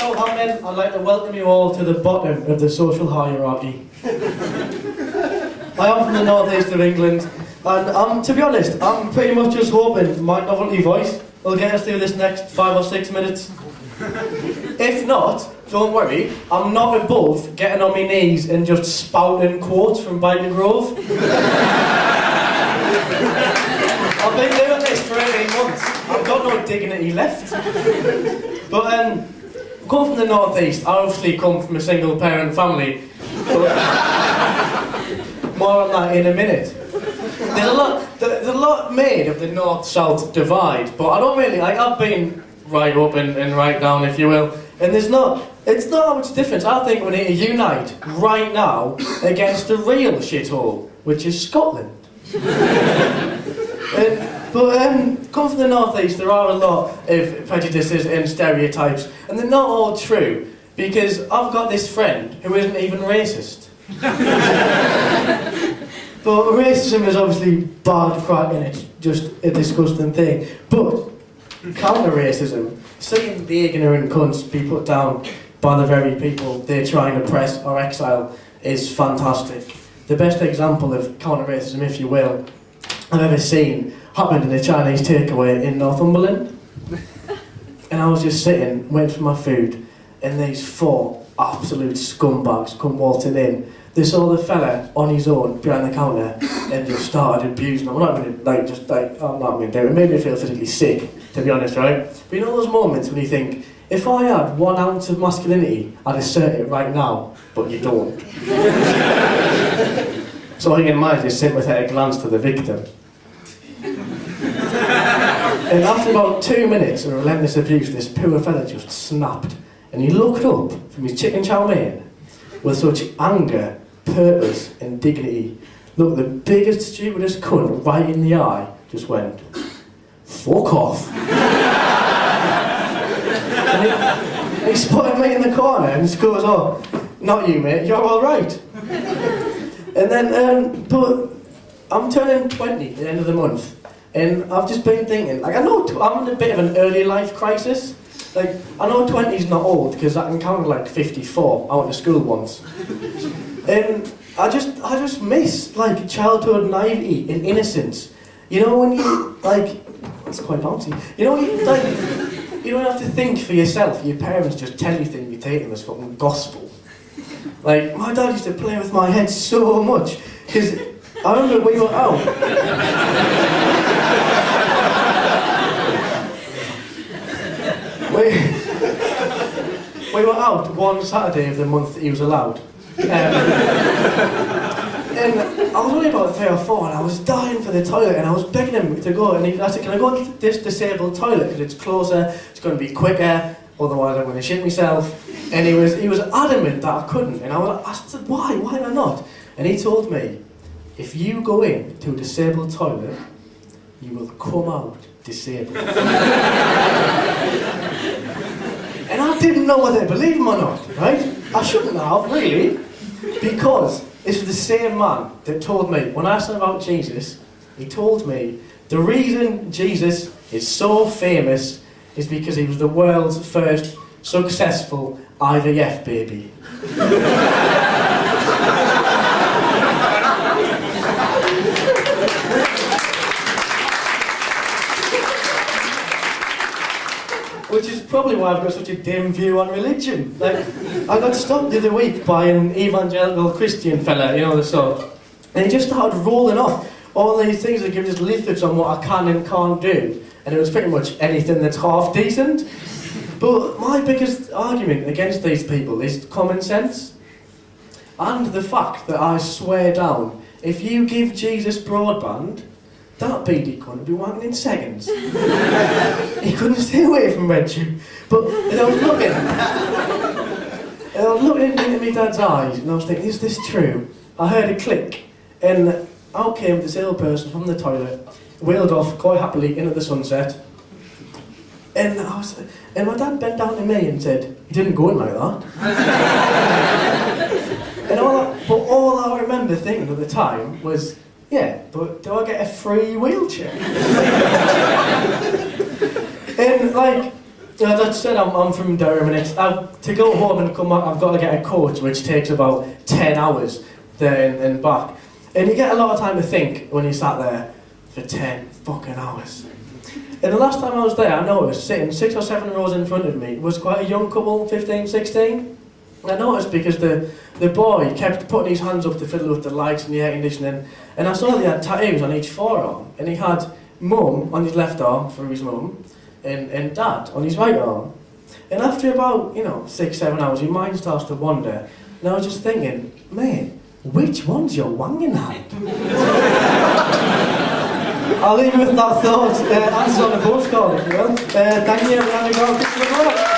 Southampton, I'd like to welcome you all to the bottom of the social hierarchy. I am from the northeast of England, and to be honest, I'm pretty much just hoping my novelty voice will get us through this next 5 or 6 minutes. If not, don't worry, I'm not above getting on my knees and just spouting quotes from Byker Grove. I've been doing this for 18 months. I've got no dignity left. But I come from the northeast. I obviously come from a single parent family. More on that in a minute. There's a lot made of the north-south divide, but I don't really, I've been right up and right down, if you will, and it's not that much difference. I think we need to unite right now against the real shithole, which is Scotland. Come from the northeast, there are a lot of prejudices and stereotypes, and they're not all true, because I've got this friend who isn't even racist. But racism is obviously bad crack and it's just a disgusting thing. But counter-racism, seeing the ignorant cunts be put down by the very people they're trying to oppress or exile is fantastic. The best example of counter-racism, if you will, I've ever seen happened in a Chinese takeaway in Northumberland. And I was just sitting, waiting for my food, and these 4 absolute scumbags come waltzing in. They saw the fella on his own behind the counter and just started abusing him. I'm not going to, I'm not going to do it. It made me feel physically sick, to be honest, right? But you know those moments when you think, if I had 1 ounce of masculinity, I'd assert it right now, but you don't. So all you can mind is a sympathetic glance to the victim. And after about 2 minutes of relentless abuse, this poor fella just snapped. And he looked up from his chicken chow mein with such anger, purpose and dignity. Look, the biggest, stupidest cunt right in the eye just went, "Fuck off." And he spotted me in the corner and just goes, "Oh, not you, mate, you're all right." And then, but I'm turning 20 at the end of the month, and I've just been thinking, I know I'm in a bit of an early life crisis. I know 20's not old, because I can count 54. I went to school once. And I just miss, childhood naivety and innocence. You know when you, it's quite bouncy. You know when you don't have to think for yourself. Your parents just tell you things, you take them as fucking gospel. My dad used to play with my head so much, because I remember we were out. We were out one Saturday of the month that he was allowed. And I was only about 3 or 4 and I was dying for the toilet and I was begging him to go, and I said, "Can I go to this disabled toilet because it's closer, it's going to be quicker, otherwise I'm going to shit myself." And he was adamant that I couldn't, and I said, why am I not? And he told me, "If you go in to a disabled toilet, you will come out disabled." And I didn't know whether to believe him or not, right? I shouldn't have, really. Because this is the same man that told me, when I asked him about Jesus, he told me the reason Jesus is so famous is because he was the world's first successful IVF baby. Which is probably why I've got such a dim view on religion. I got stopped the other week by an evangelical Christian fella, you know the sort. And he just started rolling off all these things that give us leaflets on what I can and can't do. And it was pretty much anything that's half decent. But my biggest argument against these people is common sense. And the fact that I swear down, if you give Jesus broadband, that beady cunt would be wanking in seconds. He couldn't stay away from RedTube. But I was looking into my dad's eyes and I was thinking, is this true? I heard a click and out came this ill person from the toilet, wheeled off quite happily into the sunset. And my dad bent down to me and said, "He didn't go in like that." But all I remember thinking at the time was, yeah, but do I get a free wheelchair? And That said, I'm from Durham, and it's to go home and come back. I've got to get a coach, which takes about 10 hours there and back. And you get a lot of time to think when you sat there for 10 fucking hours. And the last time I was there, I noticed sitting 6 or 7 rows in front of me was quite a young couple, 15, 16. And I noticed because the boy kept putting his hands up to fiddle with the lights and the air conditioning, and I saw they had tattoos on each forearm, and he had mum on his left arm for his mum, and dad on his right arm. And after about, 6, 7 hours, your mind starts to wander, and I was just thinking, mate, which one's your wanging hand? I'll leave you with that thought. Answer on the postcard, if you will. Thank you, everyone.